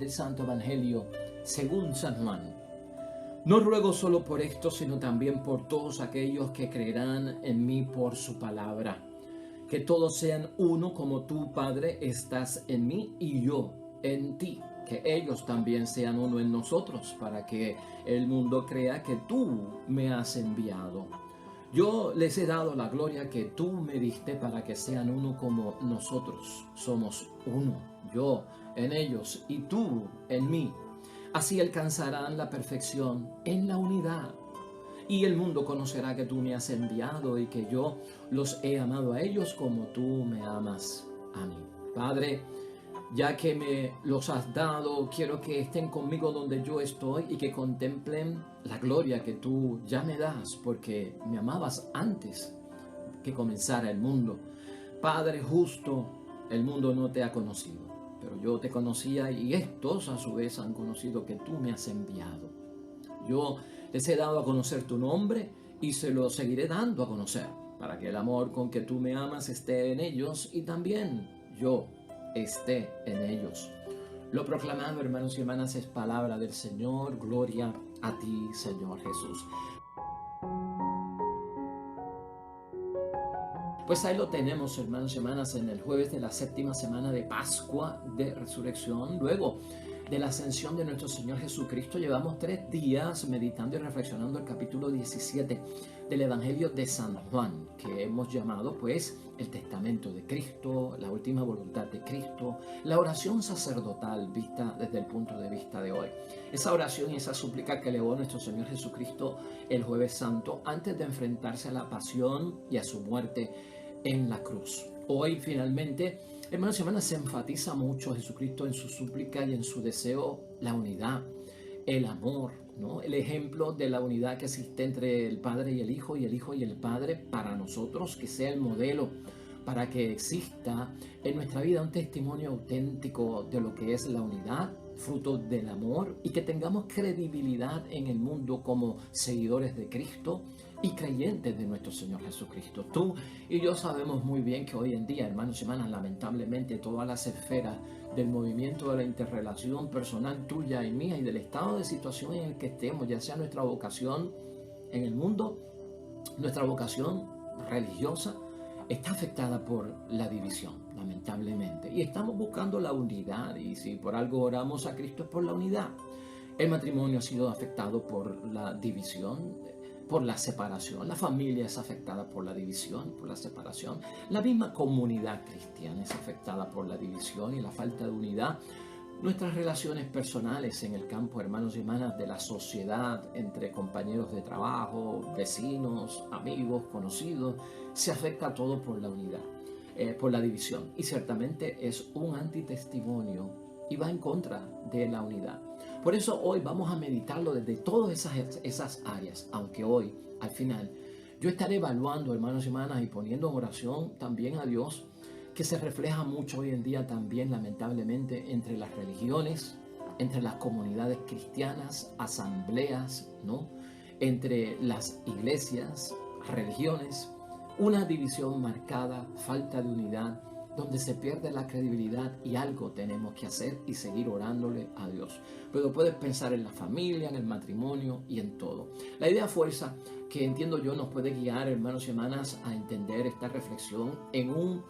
del Santo Evangelio según San Juan. No ruego solo por esto, sino también por todos aquellos que creerán en mí por su palabra. Que todos sean uno como tú, Padre, estás en mí y yo en ti. Que ellos también sean uno en nosotros, para que el mundo crea que tú me has enviado. Yo les he dado la gloria que tú me diste para que sean uno como nosotros somos uno. Yo en ellos y tú en mí. Así alcanzarán la perfección en la unidad. Y el mundo conocerá que tú me has enviado y que yo los he amado a ellos como tú me amas a mí. Padre, ya que me los has dado, quiero que estén conmigo donde yo estoy y que contemplen la gloria que tú ya me das, porque me amabas antes que comenzara el mundo. Padre justo, el mundo no te ha conocido, pero yo te conocía y estos a su vez han conocido que tú me has enviado. Yo les he dado a conocer tu nombre y se lo seguiré dando a conocer, para que el amor con que tú me amas esté en ellos y también yo esté en ellos. Lo proclamado, hermanos y hermanas, es palabra del Señor. Gloria a ti, Señor Jesús. Pues ahí lo tenemos, hermanos y hermanas, en el jueves de la séptima semana de Pascua de Resurrección. Luego de la ascensión de nuestro Señor Jesucristo, llevamos 3 días meditando y reflexionando el capítulo 17 del Evangelio de San Juan, que hemos llamado pues el testamento de Cristo, la última voluntad de Cristo, la oración sacerdotal vista desde el punto de vista de hoy. Esa oración y esa súplica que elevó nuestro Señor Jesucristo el jueves santo antes de enfrentarse a la pasión y a su muerte en la cruz. Hoy finalmente, hermanos y hermanas, se enfatiza mucho Jesucristo en su súplica y en su deseo la unidad, el amor, ¿no? El ejemplo de la unidad que existe entre el Padre y el Hijo y el Padre para nosotros, que sea el modelo para que exista en nuestra vida un testimonio auténtico de lo que es la unidad, fruto del amor, y que tengamos credibilidad en el mundo como seguidores de Cristo y creyentes de nuestro Señor Jesucristo. Tú y yo sabemos muy bien que hoy en día, hermanos y hermanas, lamentablemente todas las esferas del movimiento de la interrelación personal tuya y mía y del estado de situación en el que estemos, ya sea nuestra vocación en el mundo, nuestra vocación religiosa, está afectada por la división, lamentablemente. Y estamos buscando la unidad, y si por algo oramos a Cristo es por la unidad. El matrimonio ha sido afectado por la división, por la separación. La familia es afectada por la división, por la separación. La misma comunidad cristiana es afectada por la división y la falta de unidad. Nuestras relaciones personales en el campo, hermanos y hermanas, de la sociedad, entre compañeros de trabajo, vecinos, amigos, conocidos, se afecta todo por la unidad, por la división. Y ciertamente es un antitestimonio y va en contra de la unidad. Por eso hoy vamos a meditarlo desde todas esas áreas, aunque hoy, al final, yo estaré evaluando, hermanos y hermanas, y poniendo en oración también a Dios, que se refleja mucho hoy en día también, lamentablemente, entre las religiones, entre las comunidades cristianas, asambleas, ¿no? Entre las iglesias, religiones, una división marcada, falta de unidad, donde se pierde la credibilidad, y algo tenemos que hacer y seguir orándole a Dios. Pero puedes pensar en la familia, en el matrimonio y en todo. La idea fuerza que entiendo yo nos puede guiar, hermanos y hermanas, a entender esta reflexión en un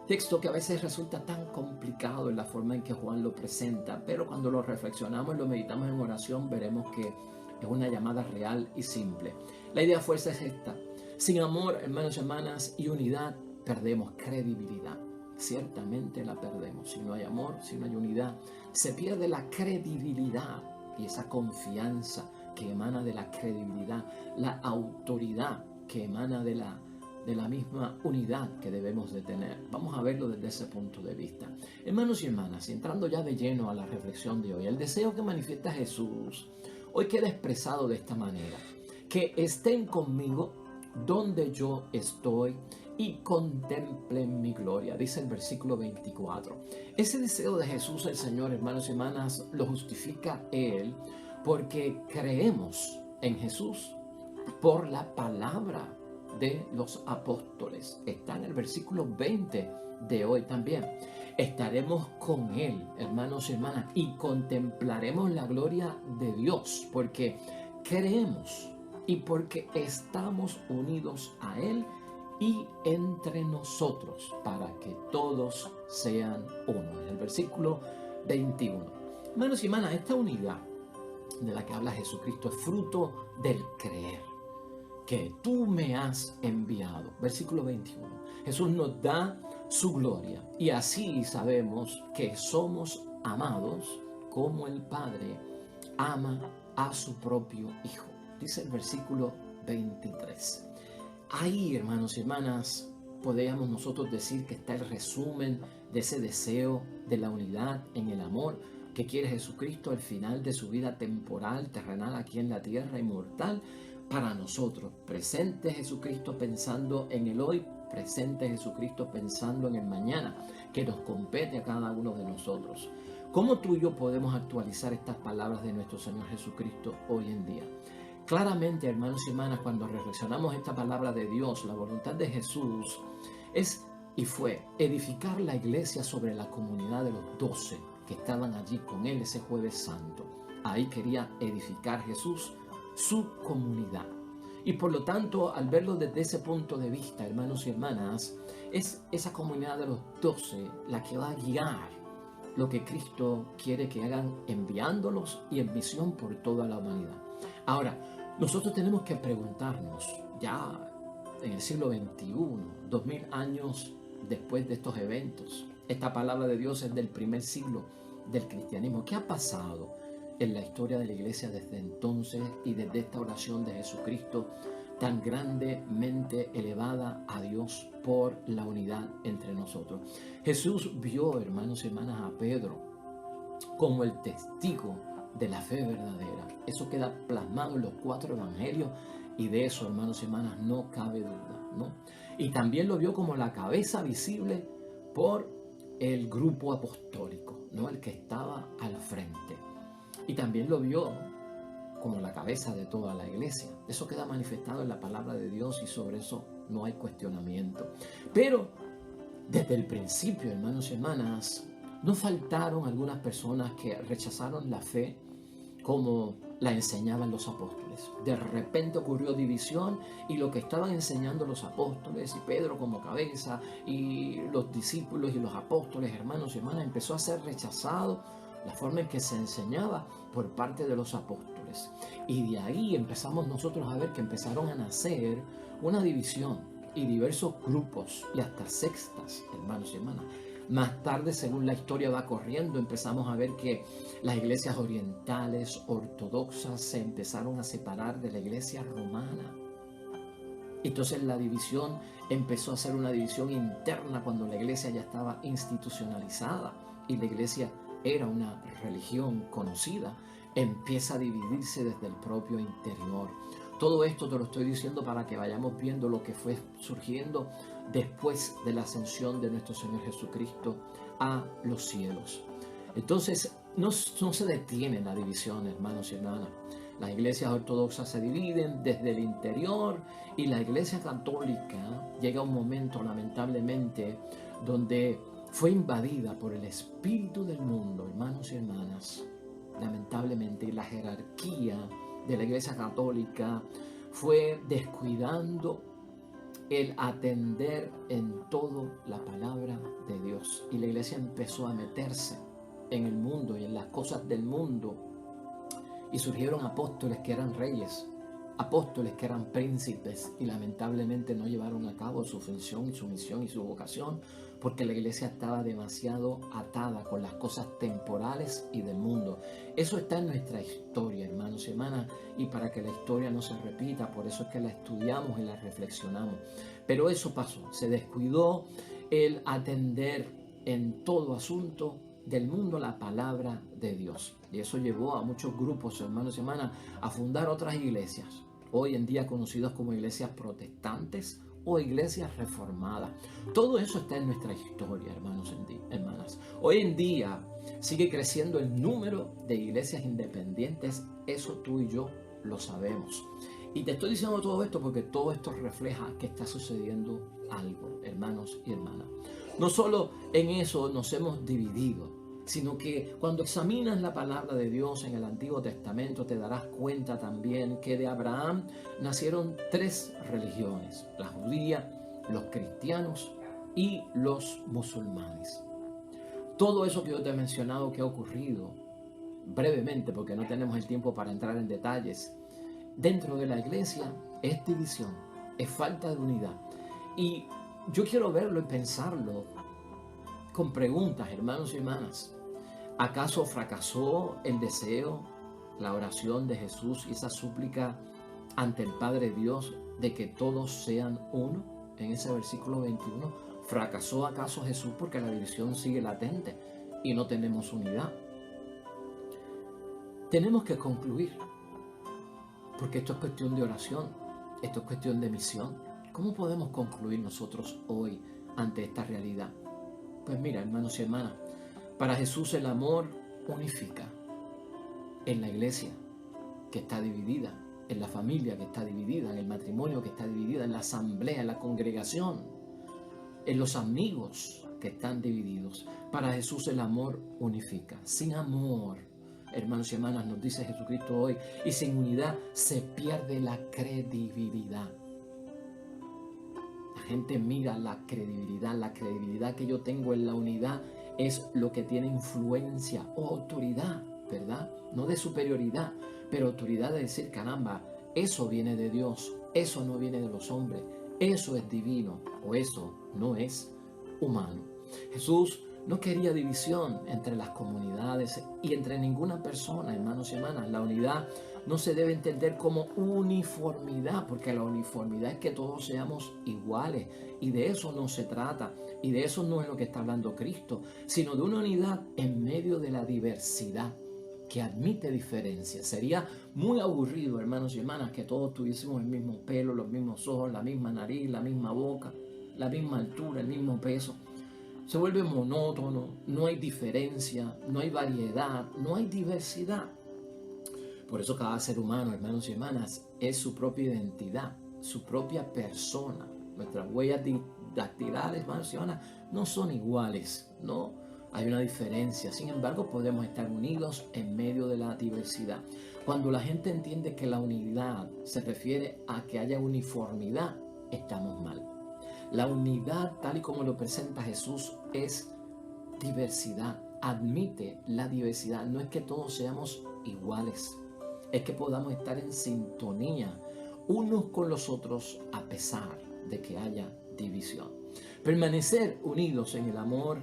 texto que a veces resulta tan complicado en la forma en que Juan lo presenta, pero cuando lo reflexionamos y lo meditamos en oración, veremos que es una llamada real y simple. La idea fuerza es esta: sin amor, hermanos y hermanas, y unidad, perdemos credibilidad. Ciertamente la perdemos. Si no hay amor, si no hay unidad, se pierde la credibilidad y esa confianza que emana de la credibilidad, la autoridad que emana de la misma unidad que debemos de tener. Vamos a verlo desde ese punto de vista. Hermanos y hermanas, entrando ya de lleno a la reflexión de hoy, el deseo que manifiesta Jesús hoy queda expresado de esta manera: que estén conmigo donde yo estoy y contemplen mi gloria, dice el versículo 24. Ese deseo de Jesús el Señor, hermanos y hermanas, lo justifica Él porque creemos en Jesús por la palabra de los apóstoles. Está en el versículo 20 de hoy también. Estaremos con Él, hermanos y hermanas, y contemplaremos la gloria de Dios, porque creemos y porque estamos unidos a Él y entre nosotros, para que todos sean uno. En el versículo 21. Hermanos y hermanas, esta unidad de la que habla Jesucristo es fruto del creer, que tú me has enviado. Versículo 21. Jesús nos da su gloria y así sabemos que somos amados como el Padre ama a su propio Hijo. Dice el versículo 23. Ahí, hermanos y hermanas, podríamos nosotros decir que está el resumen de ese deseo de la unidad en el amor que quiere Jesucristo al final de su vida temporal, terrenal, aquí en la tierra, inmortal, para nosotros. Presente Jesucristo pensando en el hoy, presente Jesucristo pensando en el mañana, que nos compete a cada uno de nosotros. ¿Cómo tú y yo podemos actualizar estas palabras de nuestro Señor Jesucristo hoy en día? Claramente, hermanos y hermanas, cuando reflexionamos esta palabra de Dios, la voluntad de Jesús es y fue edificar la iglesia sobre la comunidad de los 12 que estaban allí con Él ese jueves santo. Ahí quería edificar Jesús su comunidad. Y por lo tanto, al verlo desde ese punto de vista, hermanos y hermanas, es esa comunidad de los 12 la que va a guiar lo que Cristo quiere que hagan, enviándolos y en misión por toda la humanidad. Ahora, nosotros tenemos que preguntarnos, ya en el siglo XXI, 2000 años después de estos eventos, esta palabra de Dios es del primer siglo del cristianismo. ¿Qué ha pasado en la historia de la iglesia desde entonces y desde esta oración de Jesucristo tan grandemente elevada a Dios por la unidad entre nosotros? Jesús vio, hermanos y hermanas, a Pedro como el testigo de la fe verdadera. Eso queda plasmado en los 4 evangelios y de eso, hermanos y hermanas, no cabe duda, ¿no? Y también lo vio como la cabeza visible por el grupo apostólico, ¿no? El que estaba al frente. Y también lo vio como la cabeza de toda la iglesia. Eso queda manifestado en la palabra de Dios y sobre eso no hay cuestionamiento. Pero desde el principio, hermanos y hermanas, no faltaron algunas personas que rechazaron la fe como la enseñaban los apóstoles. De repente ocurrió división y lo que estaban enseñando los apóstoles y Pedro como cabeza y los discípulos y los apóstoles, hermanos y hermanas, empezó a ser rechazado la forma en que se enseñaba por parte de los apóstoles. Y de ahí empezamos nosotros a ver que empezaron a nacer una división y diversos grupos y hasta sectas, hermanos y hermanas. Más tarde, según la historia va corriendo, empezamos a ver que las iglesias orientales, ortodoxas, se empezaron a separar de la iglesia romana. Entonces la división empezó a ser una división interna cuando la iglesia ya estaba institucionalizada y la iglesia era una religión conocida. Empieza a dividirse desde el propio interior. Todo esto te lo estoy diciendo para que vayamos viendo lo que fue surgiendo después de la ascensión de nuestro Señor Jesucristo a los cielos. Entonces, no se detiene la división, hermanos y hermanas. Las iglesias ortodoxas se dividen desde el interior y la iglesia católica llega a un momento, lamentablemente, donde fue invadida por el espíritu del mundo, hermanos y hermanas. Lamentablemente, la jerarquía de la iglesia católica fue descuidando el atender en todo la palabra de Dios. Y la iglesia empezó a meterse en el mundo y en las cosas del mundo. Y surgieron apóstoles que eran reyes, apóstoles que eran príncipes y lamentablemente no llevaron a cabo su función y su misión y su vocación porque la iglesia estaba demasiado atada con las cosas temporales y del mundo. Eso está en nuestra historia, hermanos y hermanas, y para que la historia no se repita, por eso es que la estudiamos y la reflexionamos. Pero eso pasó, se descuidó el atender en todo asunto del mundo la palabra de Dios. Y eso llevó a muchos grupos, hermanos y hermanas, a fundar otras iglesias, hoy en día conocidas como iglesias protestantes o iglesias reformadas. Todo eso está en nuestra historia, hermanos y hermanas. Hoy en día sigue creciendo el número de iglesias independientes, eso tú y yo lo sabemos. Y te estoy diciendo todo esto porque todo esto refleja que está sucediendo algo, hermanos y hermanas. No solo en eso nos hemos dividido, sino que cuando examinas la palabra de Dios en el Antiguo Testamento te darás cuenta también que de Abraham nacieron 3 religiones: la judía, los cristianos y los musulmanes. Todo eso que yo te he mencionado que ha ocurrido brevemente, porque no tenemos el tiempo para entrar en detalles, dentro de la iglesia es división, es falta de unidad. Y yo quiero verlo y pensarlo con preguntas, hermanos y hermanas. ¿Acaso fracasó el deseo, la oración de Jesús y esa súplica ante el Padre Dios de que todos sean uno? En ese versículo 21, ¿fracasó acaso Jesús porque la división sigue latente y no tenemos unidad? Tenemos que concluir, porque esto es cuestión de oración, esto es cuestión de misión. ¿Cómo podemos concluir nosotros hoy ante esta realidad? Pues mira, hermanos y hermanas, para Jesús el amor unifica. En la iglesia que está dividida, en la familia que está dividida, en el matrimonio que está dividida, en la asamblea, en la congregación, en los amigos que están divididos. Para Jesús el amor unifica. Sin amor, hermanos y hermanas, nos dice Jesucristo hoy, y sin unidad se pierde la credibilidad. La gente mira la credibilidad que yo tengo en la unidad es lo que tiene influencia o autoridad, ¿verdad? No de superioridad, pero autoridad de decir, caramba, eso viene de Dios, eso no viene de los hombres, eso es divino o eso no es humano. Jesús no quería división entre las comunidades y entre ninguna persona, hermanos y hermanas. La unidad no se debe entender como uniformidad, porque la uniformidad es que todos seamos iguales y de eso no se trata y de eso no es lo que está hablando Cristo, sino de una unidad en medio de la diversidad que admite diferencias. Sería muy aburrido, hermanos y hermanas, que todos tuviésemos el mismo pelo, los mismos ojos, la misma nariz, la misma boca, la misma altura, el mismo peso. Se vuelve monótono, no hay diferencia, no hay variedad, no hay diversidad. Por eso cada ser humano, hermanos y hermanas, es su propia identidad, su propia persona. Nuestras huellas dactilares, hermanos y hermanas, no son iguales, no hay una diferencia. Sin embargo, podemos estar unidos en medio de la diversidad. Cuando la gente entiende que la unidad se refiere a que haya uniformidad, estamos mal. La unidad, tal y como lo presenta Jesús, es diversidad. Admite la diversidad. No es que todos seamos iguales. Es que podamos estar en sintonía unos con los otros a pesar de que haya división. Permanecer unidos en el amor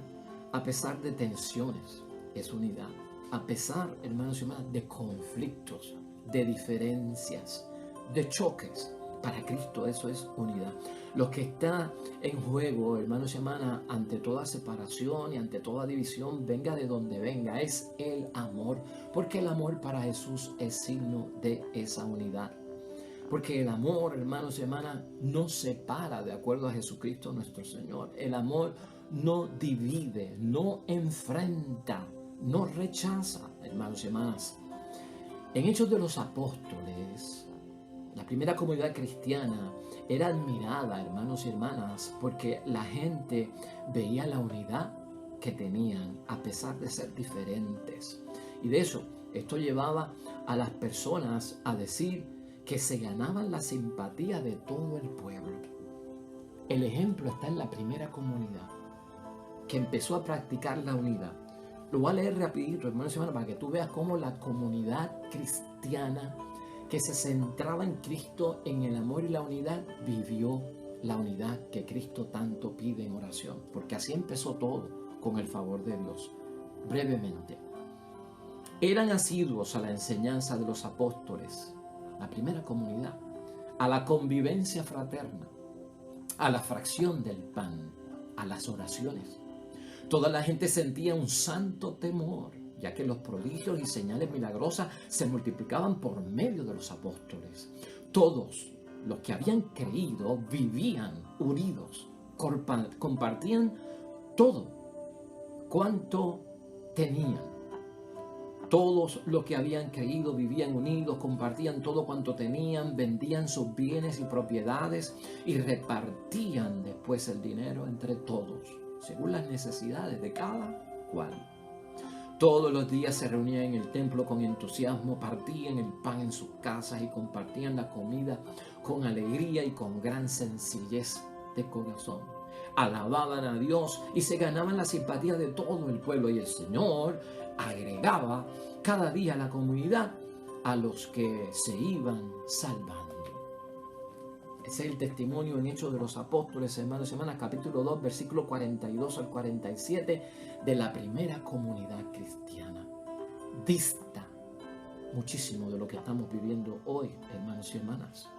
a pesar de tensiones es unidad. A pesar, hermanos y hermanas, de conflictos, de diferencias, de choques. Para Cristo eso es unidad. Lo que está en juego, hermanos y hermanas, ante toda separación y ante toda división, venga de donde venga, es el amor. Porque el amor para Jesús es signo de esa unidad. Porque el amor, hermanos y hermanas, no separa de acuerdo a Jesucristo nuestro Señor. El amor no divide, no enfrenta, no rechaza, hermanos y hermanas. En Hechos de los Apóstoles, la primera comunidad cristiana era admirada, hermanos y hermanas, porque la gente veía la unidad que tenían a pesar de ser diferentes. Y de eso, esto llevaba a las personas a decir que se ganaban la simpatía de todo el pueblo. El ejemplo está en la primera comunidad, que empezó a practicar la unidad. Lo voy a leer rapidito, hermanos y hermanas, para que tú veas cómo la comunidad cristiana que se centraba en Cristo, en el amor y la unidad, vivió la unidad que Cristo tanto pide en oración. Porque así empezó todo, con el favor de Dios. Brevemente, eran asiduos a la enseñanza de los apóstoles, la primera comunidad, a la convivencia fraterna, a la fracción del pan, a las oraciones. Toda la gente sentía un santo temor, ya que los prodigios y señales milagrosas se multiplicaban por medio de los apóstoles. Todos los que habían creído vivían unidos, compartían todo cuanto tenían. Todos los que habían creído vivían unidos, compartían todo cuanto tenían, vendían sus bienes y propiedades y repartían después el dinero entre todos, según las necesidades de cada cual. Todos los días se reunían en el templo con entusiasmo, partían el pan en sus casas y compartían la comida con alegría y con gran sencillez de corazón. Alababan a Dios y se ganaban la simpatía de todo el pueblo, y el Señor agregaba cada día a la comunidad a los que se iban salvando. Ese es el testimonio en Hechos de los Apóstoles, hermanos y hermanas, capítulo 2, versículo 42 al 47, de la primera comunidad cristiana. Dista muchísimo de lo que estamos viviendo hoy, hermanos y hermanas.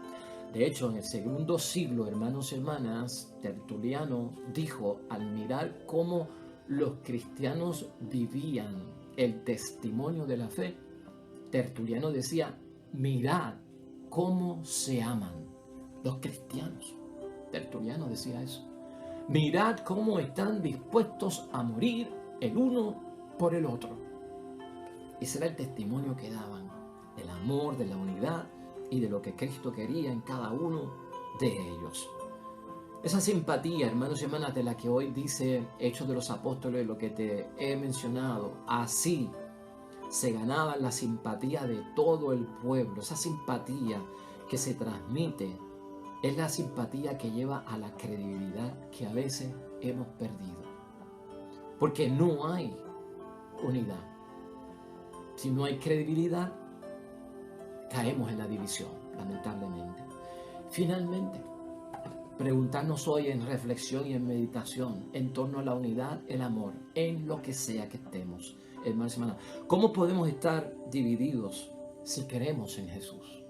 De hecho, en el segundo siglo, hermanos y hermanas, Tertuliano dijo, al mirar cómo los cristianos vivían el testimonio de la fe, Tertuliano decía, mirad cómo se aman los cristianos. Tertuliano decía eso. Mirad cómo están dispuestos a morir el uno por el otro. Ese era el testimonio que daban del amor, de la unidad y de lo que Cristo quería en cada uno de ellos. Esa simpatía, hermanos y hermanas, de la que hoy dice Hechos de los Apóstoles, lo que te he mencionado, así se ganaba la simpatía de todo el pueblo. Esa simpatía que se transmite es la simpatía que lleva a la credibilidad que a veces hemos perdido. Porque no hay unidad. Si no hay credibilidad, caemos en la división, lamentablemente. Finalmente, preguntarnos hoy en reflexión y en meditación en torno a la unidad, el amor, en lo que sea que estemos. Hermanos y hermanas, ¿cómo podemos estar divididos si creemos en Jesús?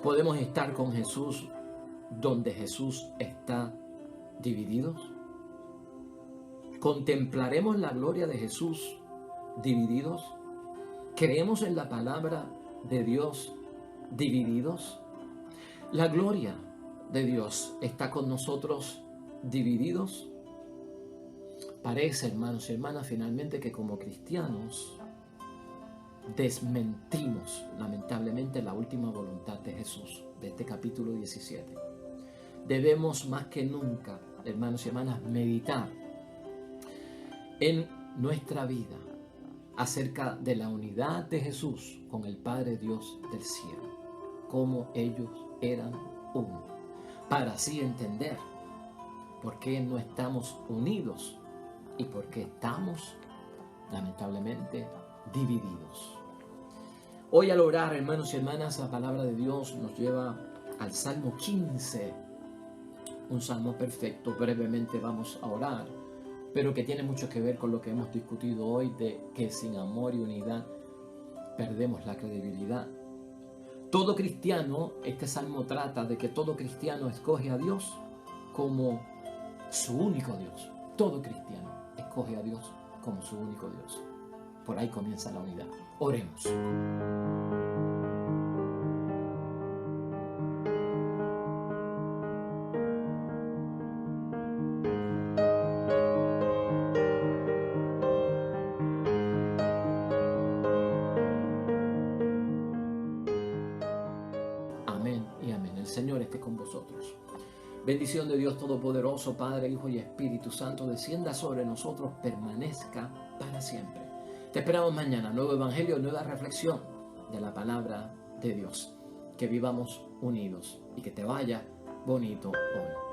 ¿Podemos estar con Jesús donde Jesús está divididos? ¿Contemplaremos la gloria de Jesús divididos? ¿Creemos en la palabra de Dios divididos? ¿La gloria de Dios está con nosotros divididos? Parece, hermanos y hermanas, finalmente que como cristianos desmentimos lamentablemente la última voluntad de Jesús, de este capítulo 17. Debemos más que nunca, hermanos y hermanas, meditar en nuestra vida acerca de la unidad de Jesús con el Padre Dios del cielo, cómo ellos eran uno, para así entender por qué no estamos unidos y por qué estamos lamentablemente divididos. Hoy al orar, hermanos y hermanas, la palabra de Dios nos lleva al Salmo 15, un salmo perfecto. Brevemente vamos a orar, pero que tiene mucho que ver con lo que hemos discutido hoy, de que sin amor y unidad perdemos la credibilidad. Todo cristiano, este salmo trata de que todo cristiano escoge a Dios como su único Dios. Todo cristiano escoge a Dios como su único Dios. Por ahí comienza la unidad. Oremos. Amén y amén. El Señor esté con vosotros. Bendición de Dios Todopoderoso, Padre, Hijo y Espíritu Santo, descienda sobre nosotros, permanezca para siempre. Te esperamos mañana, nuevo evangelio, nueva reflexión de la palabra de Dios. Que vivamos unidos y que te vaya bonito hoy.